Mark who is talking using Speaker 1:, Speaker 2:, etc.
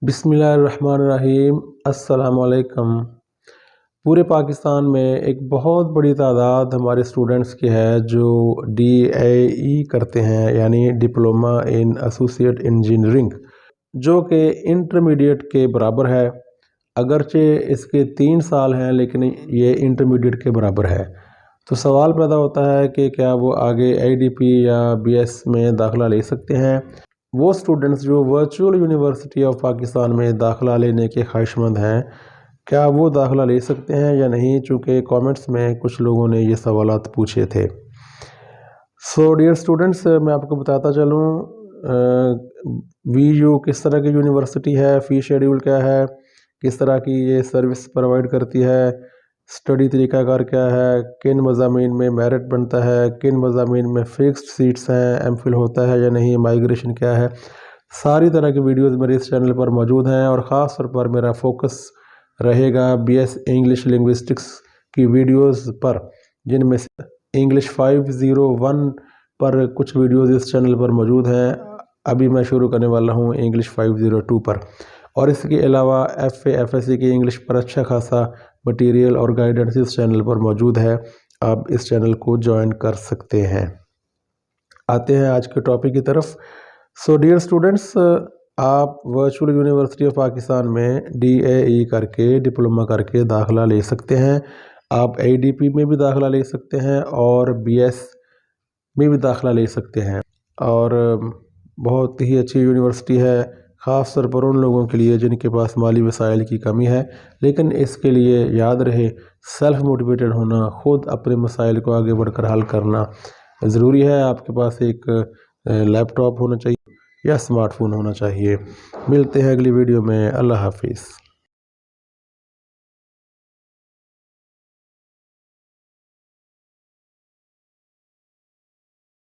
Speaker 1: بسم اللہ الرحمن الرحیم۔ السلام علیکم۔ پورے پاکستان میں ایک بہت بڑی تعداد ہمارے اسٹوڈنٹس کی ہے جو DAE کرتے ہیں، یعنی ڈپلومہ ان ایسوسیٹ انجینئرنگ، جو کہ انٹرمیڈیٹ کے برابر ہے۔ اگرچہ اس کے 3 سال ہیں لیکن یہ انٹرمیڈیٹ کے برابر ہے۔ تو سوال پیدا ہوتا ہے کہ کیا وہ آگے IDP یا BS میں داخلہ لے سکتے ہیں؟ وہ اسٹوڈنٹس جو ورچوئل یونیورسٹی آف پاکستان میں داخلہ لینے کے خواہش مند ہیں، کیا وہ داخلہ لے سکتے ہیں یا نہیں؟ چونکہ کامنٹس میں کچھ لوگوں نے یہ سوالات پوچھے تھے۔ ڈیئر اسٹوڈنٹس، میں آپ کو بتاتا چلوں VU کس طرح کی یونیورسٹی ہے، فی شیڈیول کیا ہے، کس طرح کی یہ سروس پرووائڈ کرتی ہے، اسٹڈی طریقہ کار کیا ہے، کن مضامین میں میرٹ بنتا ہے، کن مضامین میں فکسڈ سیٹس ہیں، MPhil ہوتا ہے یا نہیں، مائیگریشن کیا ہے، ساری طرح کی ویڈیوز میرے اس چینل پر موجود ہیں۔ اور خاص طور پر میرا فوکس رہے گا BS انگلش لنگوسٹکس کی ویڈیوز پر، جن میں سے انگلش 501 پر کچھ ویڈیوز اس چینل پر موجود ہیں۔ ابھی میں شروع کرنے والا ہوں انگلش 502 پر، اور اس کے علاوہ FA FSC کی انگلش پر اچھا خاصا مٹیریل اور گائیڈنس اس چینل پر موجود ہے۔ آپ اس چینل کو جوائن کر سکتے ہیں۔ آتے ہیں آج کے ٹاپک کی طرف۔ ڈیئر اسٹوڈنٹس، آپ ورچوئل یونیورسٹی آف پاکستان میں DAE کر کے، ڈپلومہ کر کے داخلہ لے سکتے ہیں۔ آپ IDP میں بھی داخلہ لے سکتے ہیں اور BS میں بھی داخلہ لے سکتے ہیں، اور بہت ہی اچھی یونیورسٹی ہے، خاص طور پر ان لوگوں کے لیے جن کے پاس مالی وسائل کی کمی ہے۔ لیکن اس کے لیے یاد رہے، سیلف موٹیویٹڈ ہونا، خود اپنے مسائل کو آگے بڑھ کر حل کرنا ضروری ہے۔ آپ کے پاس ایک لیپ ٹاپ ہونا چاہیے یا اسمارٹ فون ہونا چاہیے۔ ملتے ہیں اگلی ویڈیو میں۔ اللہ حافظ۔